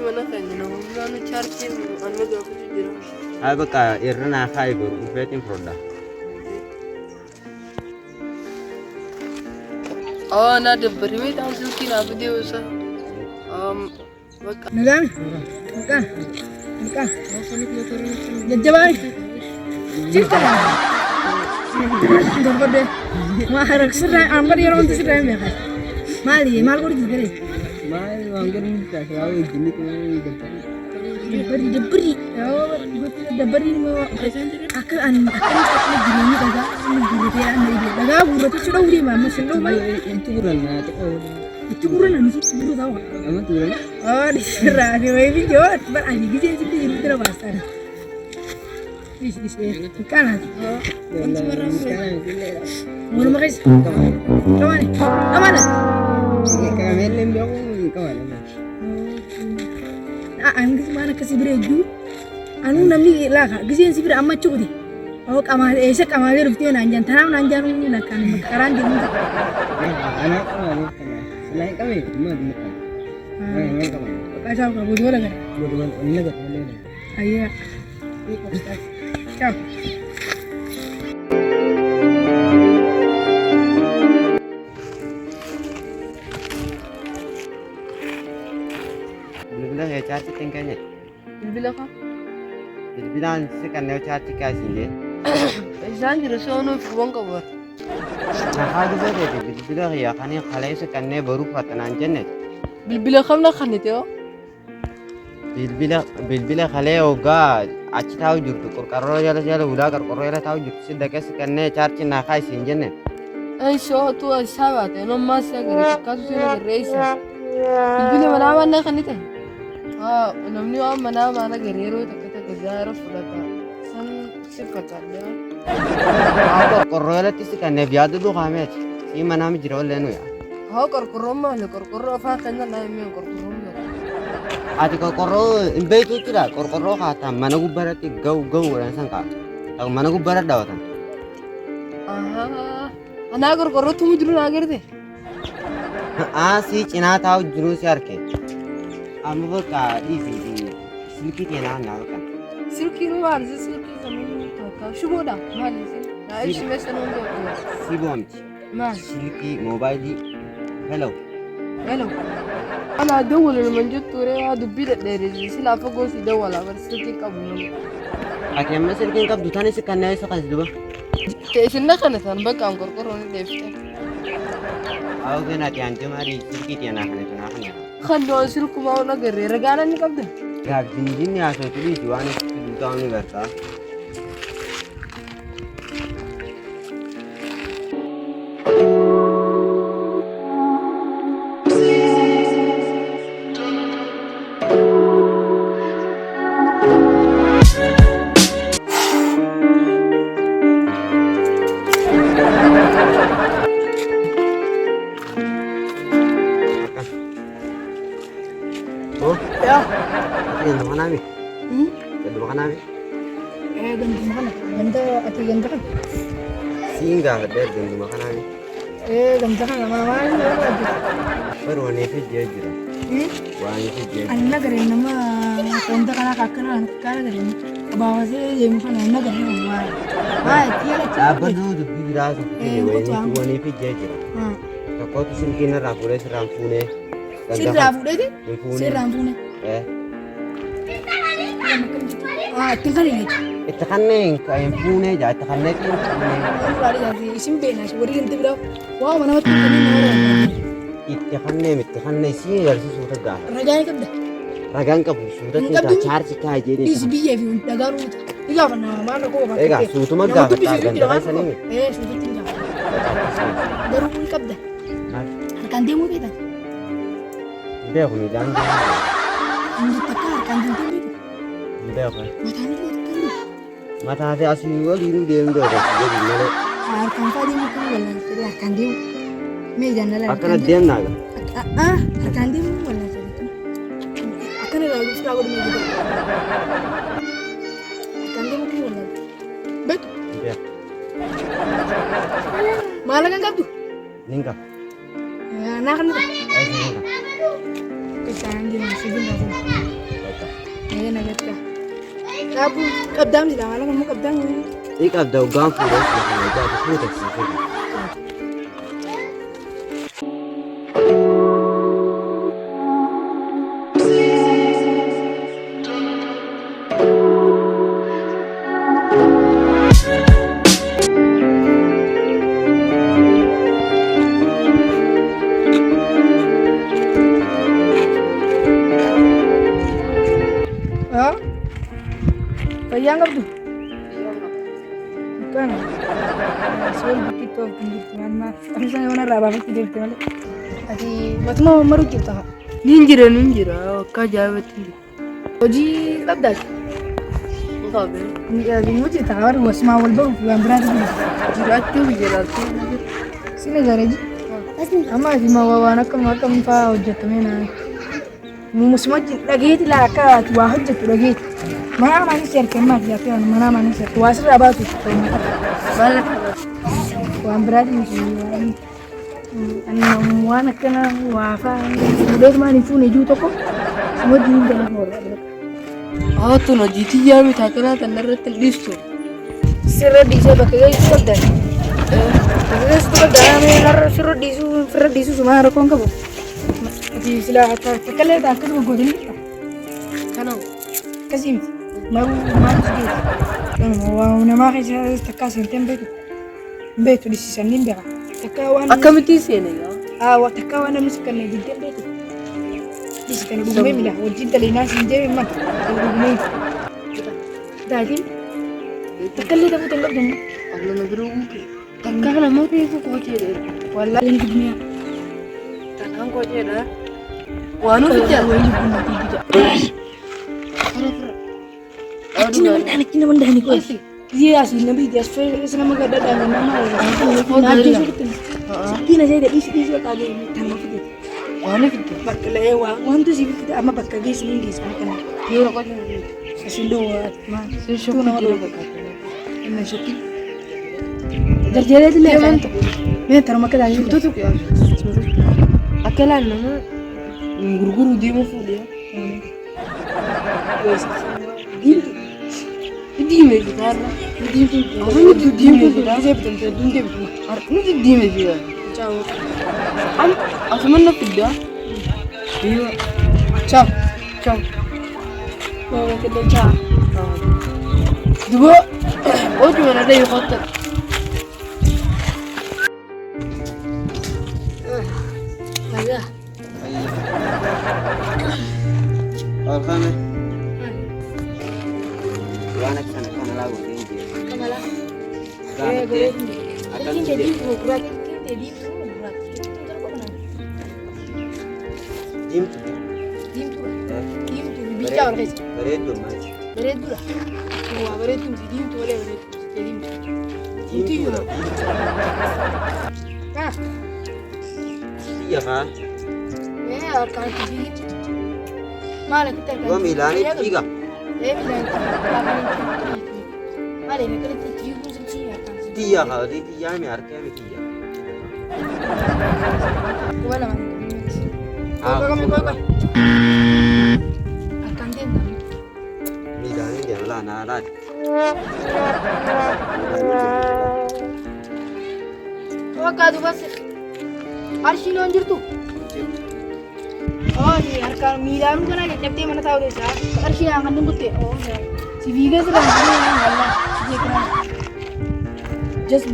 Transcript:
mana kan namni charging anna gaafatu jira. Haa bakka irra naa kaa'i boru dhufeetiin furdha. Na dabbarime ta'an silkiin haa fidee wasa. Bakka. Nagaan. Nagaan. Jajjabaan. Jirta. Gabbadde. Maa haraqsirraa ambar yeroo wanti sirraa hin beekan. Maal godhi jirre? Maal waan garuu taasisaa wajjin Dabbari. Dabbari akka jireenya dhagaa guurratu si dhawuu deema amma sin dhawuu malee. itti gurrannaa ta'uu. Itti gurrana miti itti gurra ta'uu. Amma turan. Disirraa fi wayii biyyoo ani gisee sitti jiru dira baastaadha. Kanaati. Walumaa keessa. Kamaana. Kaameellee hin beeku kamaana. Angis mana kasi bereju, anu namni laka giseen si bira amma cuuti. Oh kamale rufti nanjan tanam nanjan nakan makaran di muka. Anak kamaana. Selain kami, cuma di muka. Main kamaana. Kasau ka budu wala ka. Buat ini kat mana? Ayya. Ciao. Bilbila kee chaarti xiqqeenye. Bilbila ka. Bilbilaan si kanneen chaarti kaasinde. Isaan jira soonuuf waan qabu. Nahaa gisa ta'e bilbila kiyya kanii kaleessa kanneen baruu fattanaan jenne. Bilbila kamna kannite yoo. Bilbila kalee hoggaa achi taa'u jirtu qorqorroo jala ulaa qorqorroo jala taa'u jirtu si dakeessi kanneen chaarti naakaa isiin jenne. Soo tu isaa baate nommaa isaa gara fakkaatu sirra garreessa. Bilbila manaa waan kannite. Namni waan manaa mana gareeroo takka gaara fudhata. San sirfataadha. Qorqorroo jalatti si kanneef yaadu dhuqaameeti. Si manaa mi jira ollee nuya. Qorqorroo maali qorqorroo afaan kan jalaa himee qorqorroo maali. Ati qorqorroo hin beektu jechuudha. Qorqorroo kaataa mana gubbaarratti ga'u godhan san kaa'u. Mana gubbaarra daawwatan. Anaa qorqorrootti mu jiru naa garte. Si cinaa taa'u jiru si arge. Amma bakka dhiisii silkii keenyaa naa bakka. Silkiin maali silkii samii tokko shuboodha maali silkii. Naa ishimee sanuun beeku. Si boomti. Maali. Silkii moobaayilii. Hello. Ana dawwala naman jetture dubbii dhedheeree silaa fagoo si dawwala bar silkii qabu nama. Ati amma silkiin qabdu tanis kanneen isa kas duba. Isinna kana san bakka an qorqorroon deefte. Haa gana ati anti marii silkii keenyaa kana tunaa kana. Kan doon silkuma ona garee ragaana ni qabda. Jinjinni haasawtu dhiisi waan itti duutaa ni gartaa. Ya. Ganda ka namin. Ganda ka namin. Ganda ka na. Ati ganda ka. Singa ka der ganda ka namin. Ganda ka na. Mamaan mo na. Pero wani fi jira. Wani fi jira. An nagare nama ganda ka na kakana kara gare ni. Bawa sai je mu kana nagare mu wa. Tiyala ci. Abadu dubbi da su wani fi jira. Ka ko sun kina rafure su ramfune. Sirraa fuudheeti? Sirraan fuune. Itti kanneen. Itti kanneen kan fuune jaa itti kanneen kan fuune. Isin beeknaa warri ganti biraa waa namatti kanneen nama raawwatan. Itti kanneen si agarsiisuu gaafa. Ragaan qabda. Ragaan qabu suuta keessaa chaarji kaa'ee jedhee. Dhis biyyee fi dhagaa ruuta. Ni gaafa nama maal rakkoo qaba. Egaa suutuma gaafa ganda sanii. Suutatti ni gaafa. Garuu ni qabda. Harkaan deemuu beektan. Beeku ni daandii. Inni takka harkaan deemuu beeku. Beeku. Mataan illee takka. Mataa fi asii waliin deemuu dha jedhu malee. Harkaan fa'aa deemuu kan wallaan fedhe harkaan deemu. Mee jaalala. Akkana deemnaa gaa. Harkaan deemuu wallaan fedhe. Akkana ilaaluuf firaa godhu mee jedhu. Harkaan deemuu kan wallaan. Beeku. Beeku. Maal kan qabdu? Ninka. Naa kan nuti. Ninka. Isaan deemaa si gindaa nagatta. Kaabu qabdaam jira maala kamuu qabdaam. Ika abda ugaan fuudhee kana jaatu fuudhee fuudhee. Fayyaan qabdu. Kana sool biqiltuu of jirti maal amsa mana irraa baafatti deemte malee ati matuma maru jirta. Nin jira akka ajaa'ibatti jira. Hojii qabdaati. Qabe. Muti taawar wasmaa wal baruuf waan biraati jira. Jiraachuuf jiraatu. Sina gareeji. Amma ati ma waan akkam faa hojjetamee naa. Musuma dhageeti laa akka ati waa hojjettu dhageeti. Mana mana serkan mak ya kan mana mana serkan wasir abatu bala wan berarti mesti ani wan kana wafa udah mani fu ne juto ko semua di dalam orang tu no jiti jami takana tanarrat listo sirra di saya pakai itu kan dah terus tu kan dah me nar sirra di su semua orang kau di sila takale tak kan godin kana kasih mau sedih mau nama kerja takkan sentem betu di sisa nimba takawan Akkamitti seene yaa? waktu kawan nama sekarang di sentem betu di sekarang rumah milah wajib terlena sinjai mak rumah jadi takkan lihat aku tengok dong Allah na biro ko. Takka na mo ko ko chere. wala yang dunia Takkan ko chere. Wano sejak wali bunda tidak Kina mandani ko. Iya sih nabi dia sana magada dan nama Kina saya ada isi kage tanah itu. wano kito. Baklewa, wantu sih kita ama bakage sini di sana kan. Yoro ko chere. Kasindo ma. Sesho ko na ko. Ina shoki. Jarjare itu nih kan. Me taruh makan aja. Tutup ya. Akela na guruguru di mo fulia. Di me gitarra. Di me gitarra. Saya betul betul Ini di me juga. Ciao. Aku mana tidak? Iya. Ciao. Ciao. Mau kita ciao. Dua. Oh cuma ada yang kotor. Lagi. और खाना पुराना खाना खाना लागू नहीं दिया Kemana? गाना दे akan Ini dia jadi berat. Ini jadi berat. Itu kok kenapa? jim Dim tuh. Dim tuh bicara guys. beredo mas Berat tuh lah. Wah berat tuh dim tuh boleh berat. Jadi jim Itu tuh nah, iya kan akan tinggi. Mana kita kan? gua milani tiga bilang Mana ini kalau tinggi pun sih akan. tiga kalau di tiga ini artinya tiga Kemana mana? Kau akan tenda. milani dia lah narat Oh kado bas. Arshino anjir tuh. Oh si Arkan Milan kan aja tapi mana tahu deh sah. Arshino akan tunggu teh. Oh si Viga sudah Allah. Dia kena. Just